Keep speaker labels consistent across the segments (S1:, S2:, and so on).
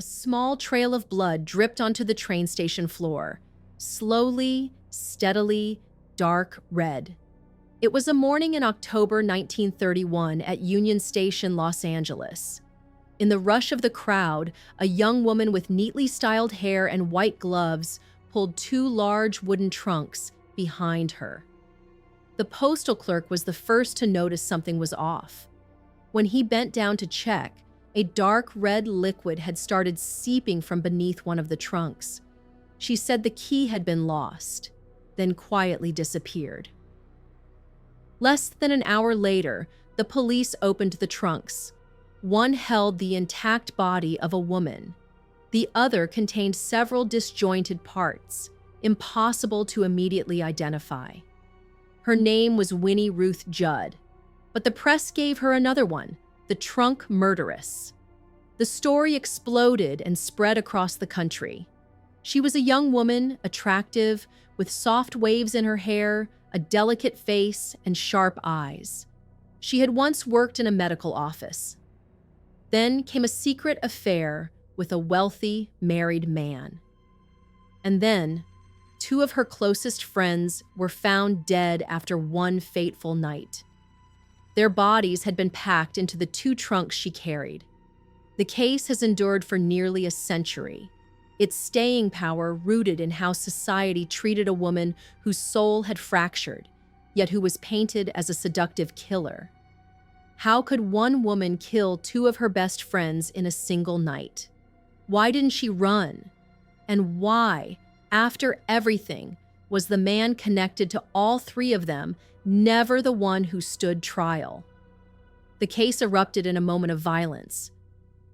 S1: small trail of blood dripped onto the train station floor, slowly, steadily, dark red. It was a morning in October 1931 at Union Station, Los Angeles. In the rush of the crowd, a young woman with neatly styled hair and white gloves pulled two large wooden trunks behind her. The postal clerk was the first to notice something was off. When he bent down to check, a dark red liquid had started seeping from beneath one of the trunks. She said the key had been lost, then quietly disappeared. Less than an hour later, the police opened the trunks. One held the intact body of a woman. The other contained several disjointed parts, impossible to immediately identify. Her name was Winnie Ruth Judd, but the press gave her another one, the trunk murderess. The story exploded and spread across the country. She was a young woman, attractive, with soft waves in her hair, a delicate face, and sharp eyes. She had once worked in a medical office. Then came a secret affair with a wealthy, married man. And then, two of her closest friends were found dead after one fateful night. Their bodies had been packed into the two trunks she carried. The case has endured for nearly a century, its staying power rooted in how society treated a woman whose soul had fractured, yet who was painted as a seductive killer. How could one woman kill two of her best friends in a single night? Why didn't she run? And why, after everything, was the man connected to all three of them never the one who stood trial? The case erupted in a moment of violence.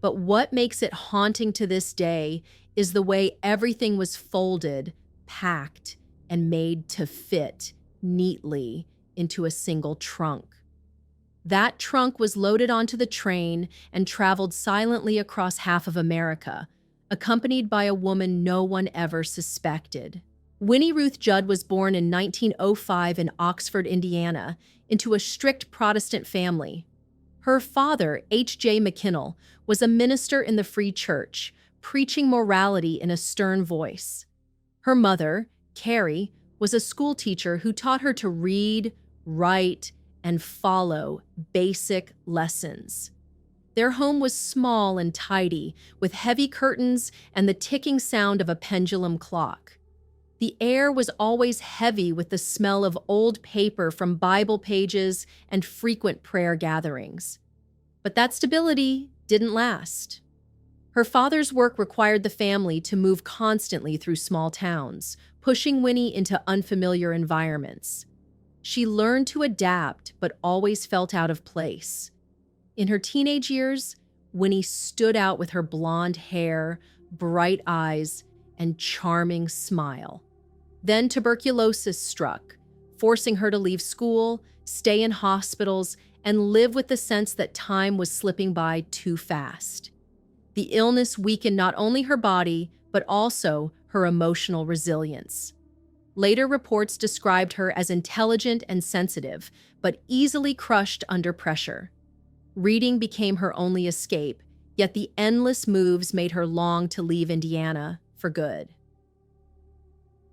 S1: But what makes it haunting to this day is the way everything was folded, packed, and made to fit neatly into a single trunk. That trunk was loaded onto the train and traveled silently across half of America, accompanied by a woman no one ever suspected. Winnie Ruth Judd was born in 1905 in Oxford, Indiana, into a strict Protestant family. Her father, H.J. McKinnell, was a minister in the Free Church, preaching morality in a stern voice. Her mother, Carrie, was a schoolteacher who taught her to read, write, and follow basic lessons. Their home was small and tidy, with heavy curtains and the ticking sound of a pendulum clock. The air was always heavy with the smell of old paper from Bible pages and frequent prayer gatherings. But that stability didn't last. Her father's work required the family to move constantly through small towns, pushing Winnie into unfamiliar environments. She learned to adapt, but always felt out of place. In her teenage years, Winnie stood out with her blonde hair, bright eyes, and charming smile. Then tuberculosis struck, forcing her to leave school, stay in hospitals, and live with the sense that time was slipping by too fast. The illness weakened not only her body, but also her emotional resilience. Later reports described her as intelligent and sensitive, but easily crushed under pressure. Reading became her only escape, yet the endless moves made her long to leave Indiana for good.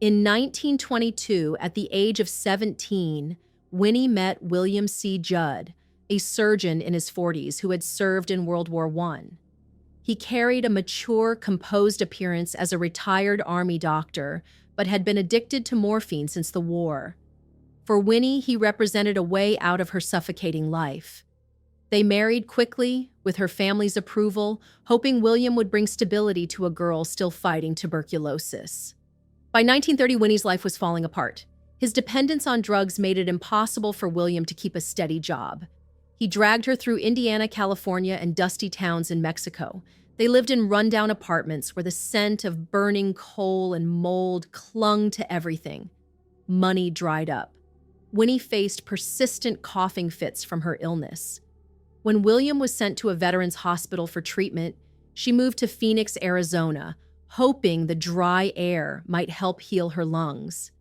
S1: In 1922, at the age of 17, Winnie met William C. Judd, a surgeon in his 40s who had served in World War I. He carried a mature, composed appearance as a retired Army doctor, but had been addicted to morphine since the war. For Winnie, he represented a way out of her suffocating life. They married quickly, with her family's approval, hoping William would bring stability to a girl still fighting tuberculosis. By 1930, Winnie's life was falling apart. His dependence on drugs made it impossible for William to keep a steady job. He dragged her through Indiana, California, and dusty towns in Mexico. They lived in rundown apartments where the scent of burning coal and mold clung to everything. Money dried up. Winnie faced persistent coughing fits from her illness. When William was sent to a veterans hospital for treatment, she moved to Phoenix, Arizona, hoping the dry air might help heal her lungs.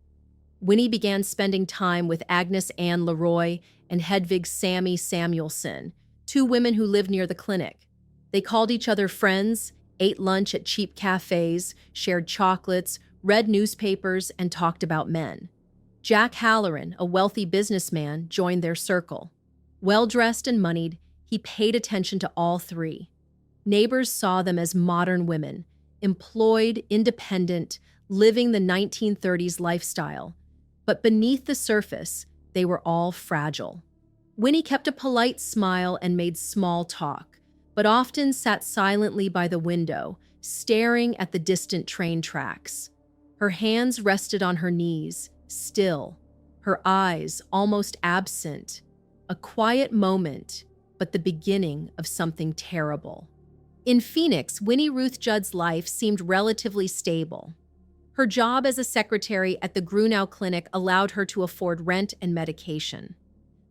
S1: Winnie began spending time with Agnes Ann Leroy and Hedvig Sammy Samuelson, two women who lived near the clinic. They called each other friends, ate lunch at cheap cafes, shared chocolates, read newspapers, and talked about men. Jack Halloran, a wealthy businessman, joined their circle. Well-dressed and moneyed, he paid attention to all three. Neighbors saw them as modern women, employed, independent, living the 1930s lifestyle. But beneath the surface, they were all fragile. Winnie kept a polite smile and made small talk, but often sat silently by the window, staring at the distant train tracks. Her hands rested on her knees, still, her eyes almost absent. A quiet moment, but the beginning of something terrible. In Phoenix, Winnie Ruth Judd's life seemed relatively stable. Her job as a secretary at the Grunow Clinic allowed her to afford rent and medication.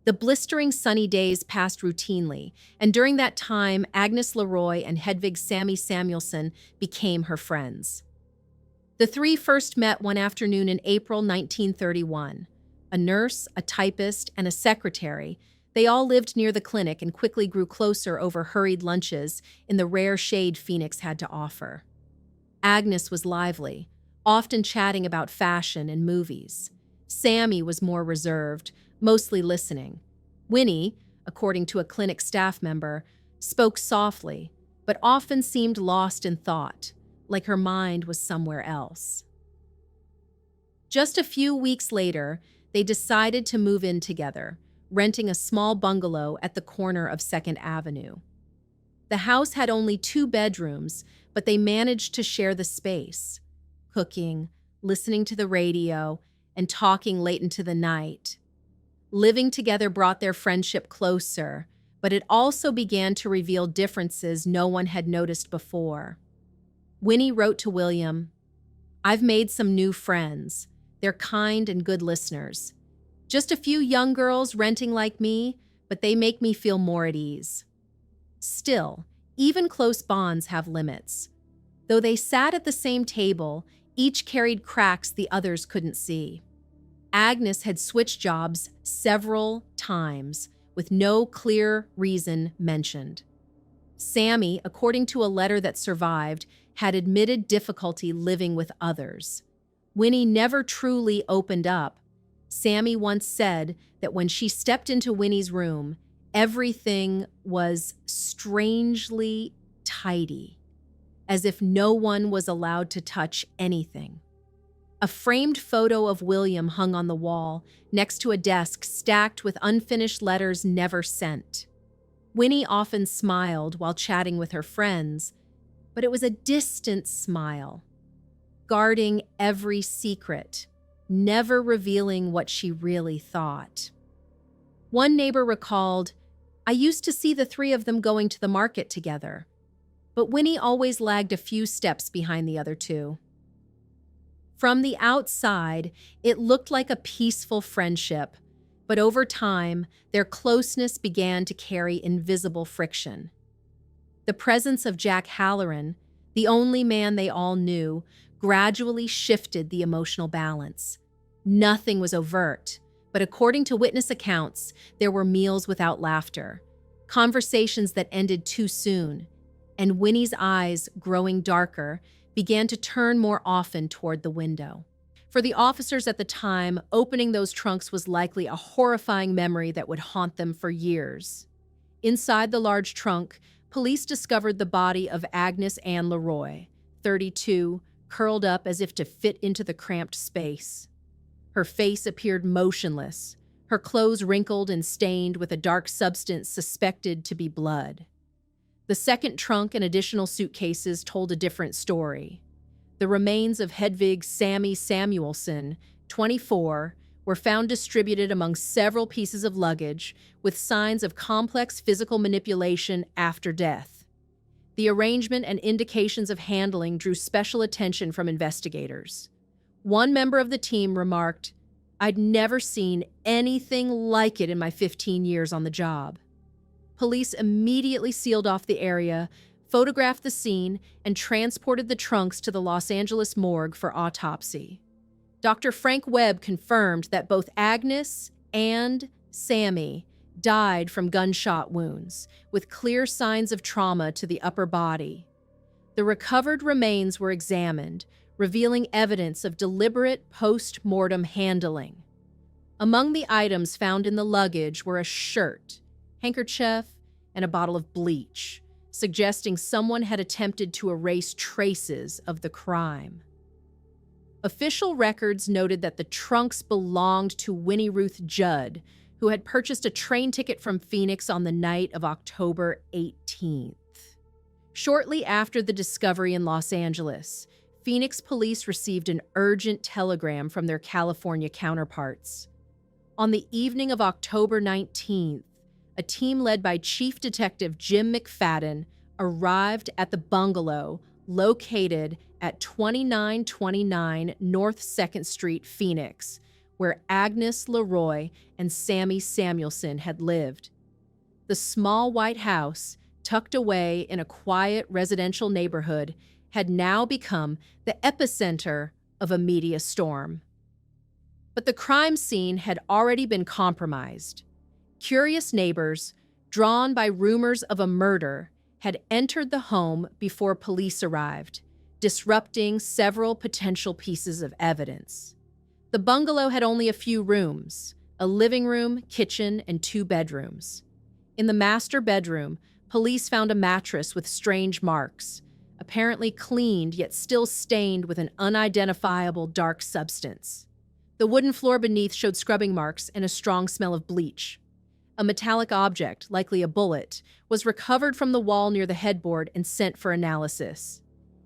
S1: The blistering sunny days passed routinely, and during that time, Agnes Leroy and Hedvig Sammy Samuelson became her friends. The three first met one afternoon in April 1931. A nurse, a typist, and a secretary, they all lived near the clinic and quickly grew closer over hurried lunches in the rare shade Phoenix had to offer. Agnes was lively, often chatting about fashion and movies. Sammy was more reserved, mostly listening. Winnie, according to a clinic staff member, spoke softly, but often seemed lost in thought, like her mind was somewhere else. Just a few weeks later, they decided to move in together, renting a small bungalow at the corner of 2nd Avenue. The house had only 2 bedrooms, but they managed to share the space, cooking, listening to the radio, and talking late into the night. Living together brought their friendship closer, but it also began to reveal differences no one had noticed before. Winnie wrote to William, "I've made some new friends. They're kind and good listeners. Just a few young girls renting like me, but they make me feel more at ease." Still, even close bonds have limits. Though they sat at the same table, each carried cracks the others couldn't see. Agnes had switched jobs several times, with no clear reason mentioned. Sammy, according to a letter that survived, had admitted difficulty living with others. Winnie never truly opened up. Sammy once said that when she stepped into Winnie's room, everything was strangely tidy, as if no one was allowed to touch anything. A framed photo of William hung on the wall, next to a desk stacked with unfinished letters never sent. Winnie often smiled while chatting with her friends, but it was a distant smile, guarding every secret, never revealing what she really thought. One neighbor recalled, "I used to see the 3 of them going to the market together, but Winnie always lagged a few steps behind the other 2. From the outside, it looked like a peaceful friendship, but over time, their closeness began to carry invisible friction. The presence of Jack Halloran, the only man they all knew, gradually shifted the emotional balance. Nothing was overt, but according to witness accounts, there were meals without laughter, conversations that ended too soon, and Winnie's eyes, growing darker, began to turn more often toward the window. For the officers at the time, opening those trunks was likely a horrifying memory that would haunt them for years. Inside the large trunk, police discovered the body of Agnes Ann Leroy, 32, curled up as if to fit into the cramped space. Her face appeared motionless, her clothes wrinkled and stained with a dark substance suspected to be blood. The second trunk and additional suitcases told a different story. The remains of Hedvig Sammy Samuelson, 24, were found distributed among several pieces of luggage with signs of complex physical manipulation after death. The arrangement and indications of handling drew special attention from investigators. One member of the team remarked, "I'd never seen anything like it in my 15 years on the job." Police immediately sealed off the area, photographed the scene, and transported the trunks to the Los Angeles morgue for autopsy. Dr. Frank Webb confirmed that both Agnes and Sammy died from gunshot wounds, with clear signs of trauma to the upper body. The recovered remains were examined, revealing evidence of deliberate post-mortem handling. Among the items found in the luggage were a shirt, handkerchief, and a bottle of bleach, suggesting someone had attempted to erase traces of the crime. Official records noted that the trunks belonged to Winnie Ruth Judd, who had purchased a train ticket from Phoenix on the night of October 18th. Shortly after the discovery in Los Angeles, Phoenix police received an urgent telegram from their California counterparts. On the evening of October 19th, a team led by Chief Detective Jim McFadden arrived at the bungalow located at 2929 North 2nd Street, Phoenix, where Agnes Leroy and Sammy Samuelson had lived. The small white house, tucked away in a quiet residential neighborhood, had now become the epicenter of a media storm. But the crime scene had already been compromised. Curious neighbors, drawn by rumors of a murder, had entered the home before police arrived, disrupting several potential pieces of evidence. The bungalow had only a few rooms, a living room, kitchen, and 2 bedrooms. In the master bedroom, police found a mattress with strange marks, apparently cleaned yet still stained with an unidentifiable dark substance. The wooden floor beneath showed scrubbing marks and a strong smell of bleach. A metallic object, likely a bullet, was recovered from the wall near the headboard and sent for analysis.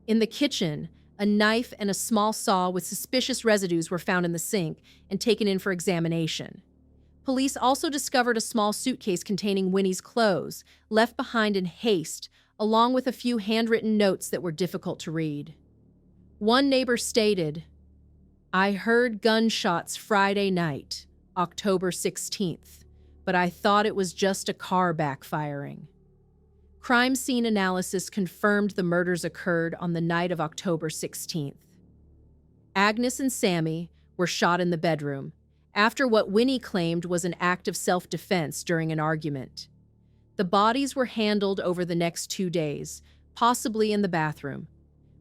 S1: In the kitchen, a knife and a small saw with suspicious residues were found in the sink and taken in for examination. Police also discovered a small suitcase containing Winnie's clothes, left behind in haste, along with a few handwritten notes that were difficult to read. One neighbor stated, "I heard gunshots Friday night, October 16th, but I thought it was just a car backfiring." Crime scene analysis confirmed the murders occurred on the night of October 16th. Agnes and Sammy were shot in the bedroom, after what Winnie claimed was an act of self-defense during an argument. The bodies were handled over the next 2 days, possibly in the bathroom.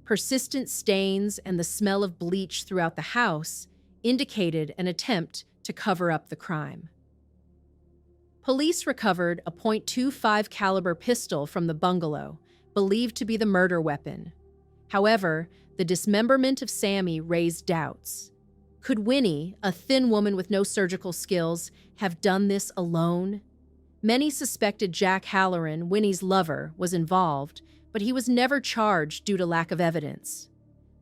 S1: Persistent stains and the smell of bleach throughout the house indicated an attempt to cover up the crime. Police recovered a .25 caliber pistol from the bungalow, believed to be the murder weapon. However, the dismemberment of Sammy raised doubts. Could Winnie, a thin woman with no surgical skills, have done this alone? Many suspected Jack Halloran, Winnie's lover, was involved, but he was never charged due to lack of evidence.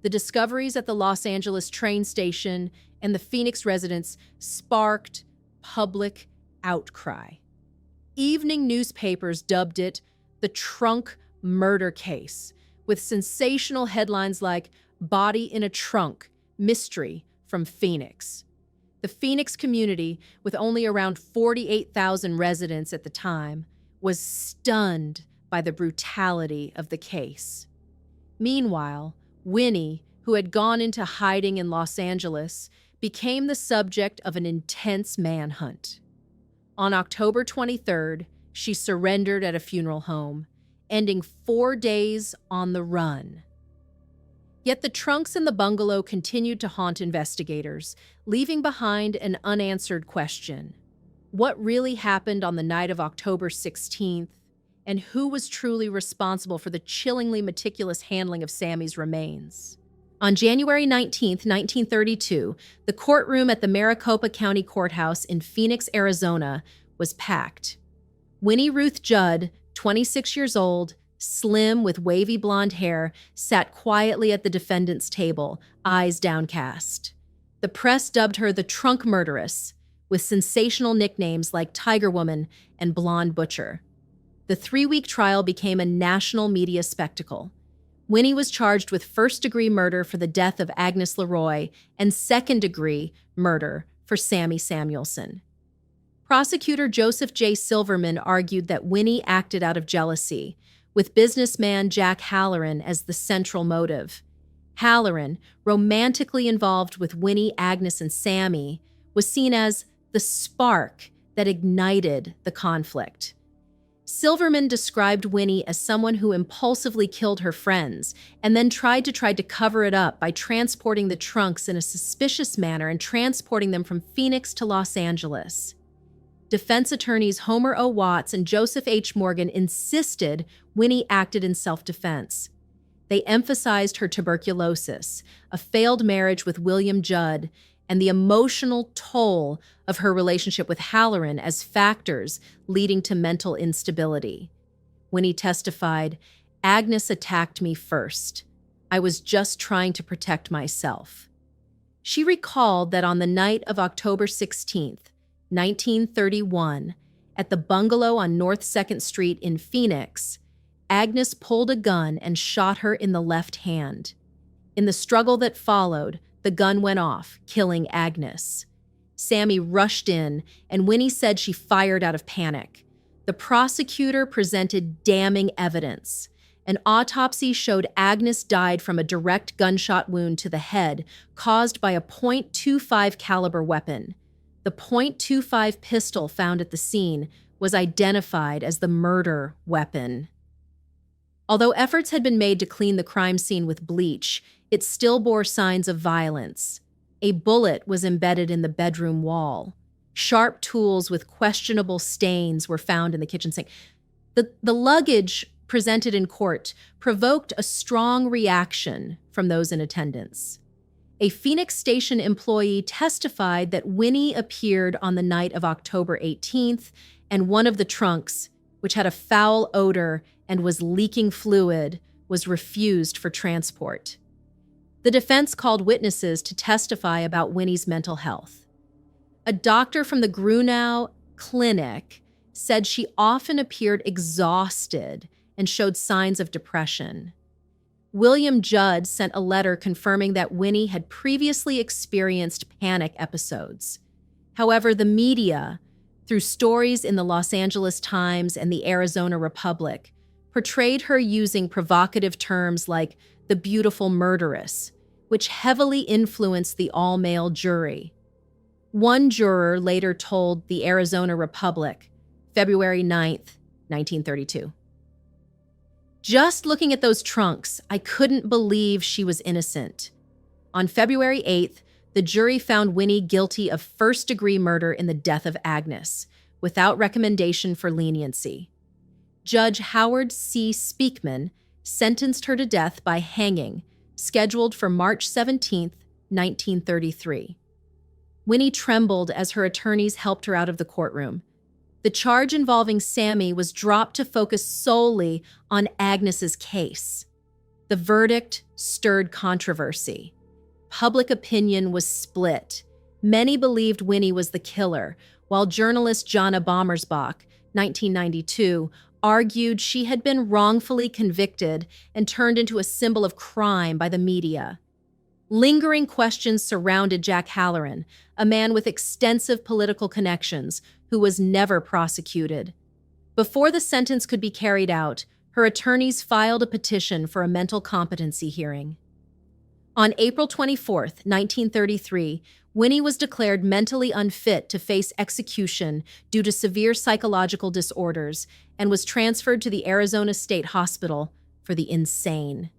S1: The discoveries at the Los Angeles train station and the Phoenix residence sparked public outcry. Evening newspapers dubbed it the trunk murder case, with sensational headlines like "Body in a Trunk, Mystery from Phoenix." The Phoenix community, with only around 48,000 residents at the time, was stunned by the brutality of the case. Meanwhile, Winnie, who had gone into hiding in Los Angeles, became the subject of an intense manhunt. On October 23rd, she surrendered at a funeral home, ending 4 days on the run. Yet the trunks in the bungalow continued to haunt investigators, leaving behind an unanswered question. What really happened on the night of October 16th, and who was truly responsible for the chillingly meticulous handling of Sammy's remains? On January 19, 1932, the courtroom at the Maricopa County Courthouse in Phoenix, Arizona, was packed. Winnie Ruth Judd, 26 years old, slim with wavy blonde hair, sat quietly at the defendant's table, eyes downcast. The press dubbed her the Trunk Murderess, with sensational nicknames like Tiger Woman and Blonde Butcher. The 3-week trial became a national media spectacle. Winnie was charged with first-degree murder for the death of Agnes Leroy and second-degree murder for Sammy Samuelson. Prosecutor Joseph J. Silverman argued that Winnie acted out of jealousy, with businessman Jack Halloran as the central motive. Halloran, romantically involved with Winnie, Agnes, and Sammy, was seen as the spark that ignited the conflict. Silverman described Winnie as someone who impulsively killed her friends and then tried to cover it up by transporting the trunks in a suspicious manner and transporting them from Phoenix to Los Angeles. Defense attorneys Homer O. Watts and Joseph H. Morgan insisted Winnie acted in self-defense. They emphasized her tuberculosis, a failed marriage with William Judd, and the emotional toll of her relationship with Halloran as factors leading to mental instability. Winnie testified, "Agnes attacked me first. I was just trying to protect myself." She recalled that on the night of October 16th, 1931, at the bungalow on North 2nd Street in Phoenix, Agnes pulled a gun and shot her in the left hand. In the struggle that followed, the gun went off, killing Agnes. Sammy rushed in, and Winnie said she fired out of panic. The prosecutor presented damning evidence. An autopsy showed Agnes died from a direct gunshot wound to the head caused by a .25 caliber weapon. The .25 pistol found at the scene was identified as the murder weapon. Although efforts had been made to clean the crime scene with bleach, it still bore signs of violence. A bullet was embedded in the bedroom wall. Sharp tools with questionable stains were found in the kitchen sink. The luggage presented in court provoked a strong reaction from those in attendance. A Phoenix station employee testified that Winnie appeared on the night of October 18th, and one of the trunks, which had a foul odor and was leaking fluid, was refused for transport. The defense called witnesses to testify about Winnie's mental health. A doctor from the Grunau Clinic said she often appeared exhausted and showed signs of depression. William Judd sent a letter confirming that Winnie had previously experienced panic episodes. However, the media, through stories in the Los Angeles Times and the Arizona Republic, portrayed her using provocative terms like the beautiful murderess, which heavily influenced the all-male jury. One juror later told the Arizona Republic, February 9th, 1932, "Just looking at those trunks, I couldn't believe she was innocent." On February 8th, the jury found Winnie guilty of first-degree murder in the death of Agnes, without recommendation for leniency. Judge Howard C. Speakman sentenced her to death by hanging, scheduled for March 17, 1933. Winnie trembled as her attorneys helped her out of the courtroom. The charge involving Sammy was dropped to focus solely on Agnes's case. The verdict stirred controversy. Public opinion was split. Many believed Winnie was the killer, while journalist Jana Bommersbach, 1992, argued she had been wrongfully convicted and turned into a symbol of crime by the media. Lingering questions surrounded Jack Halloran, a man with extensive political connections who was never prosecuted. Before the sentence could be carried out, her attorneys filed a petition for a mental competency hearing. On April 24, 1933, Winnie was declared mentally unfit to face execution due to severe psychological disorders and was transferred to the Arizona State Hospital for the insane.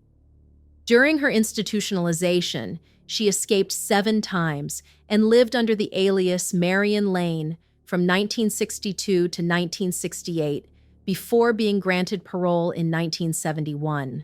S1: During her institutionalization, she escaped 7 times and lived under the alias Marion Lane from 1962 to 1968 before being granted parole in 1971.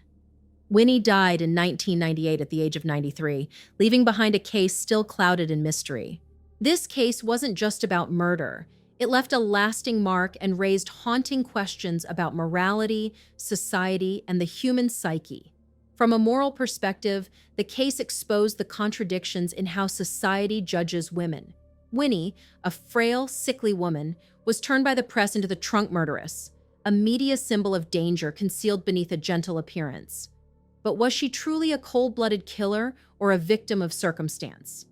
S1: Winnie died in 1998 at the age of 93, leaving behind a case still clouded in mystery. This case wasn't just about murder. It left a lasting mark and raised haunting questions about morality, society, and the human psyche. From a moral perspective, the case exposed the contradictions in how society judges women. Winnie, a frail, sickly woman, was turned by the press into the trunk murderess, a media symbol of danger concealed beneath a gentle appearance. But was she truly a cold-blooded killer or a victim of circumstance?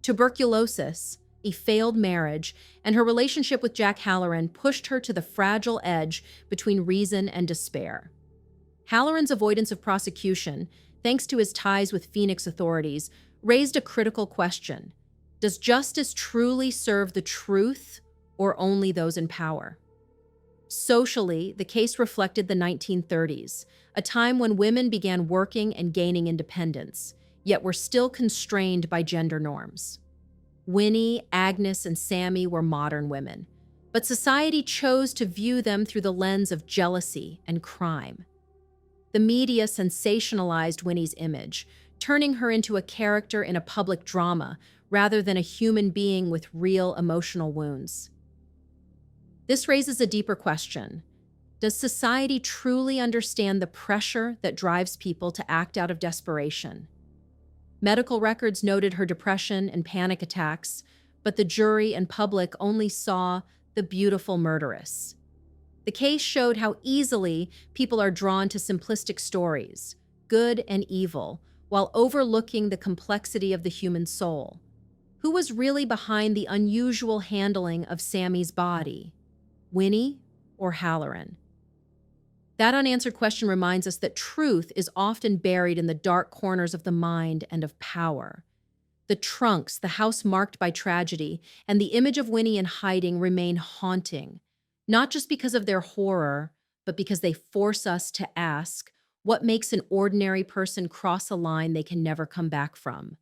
S1: Tuberculosis, a failed marriage, and her relationship with Jack Halloran pushed her to the fragile edge between reason and despair. Halloran's avoidance of prosecution, thanks to his ties with Phoenix authorities, raised a critical question. Does justice truly serve the truth or only those in power? Socially, the case reflected the 1930s, a time when women began working and gaining independence, yet were still constrained by gender norms. Winnie, Agnes, and Sammy were modern women, but society chose to view them through the lens of jealousy and crime. The media sensationalized Winnie's image, turning her into a character in a public drama rather than a human being with real emotional wounds. This raises a deeper question. Does society truly understand the pressure that drives people to act out of desperation? Medical records noted her depression and panic attacks, but the jury and public only saw the beautiful murderess. The case showed how easily people are drawn to simplistic stories, good and evil, while overlooking the complexity of the human soul. Who was really behind the unusual handling of Sammy's body? Winnie or Halloran? That unanswered question reminds us that truth is often buried in the dark corners of the mind and of power. The trunks, the house marked by tragedy, and the image of Winnie in hiding remain haunting, not just because of their horror, but because they force us to ask, what makes an ordinary person cross a line they can never come back from?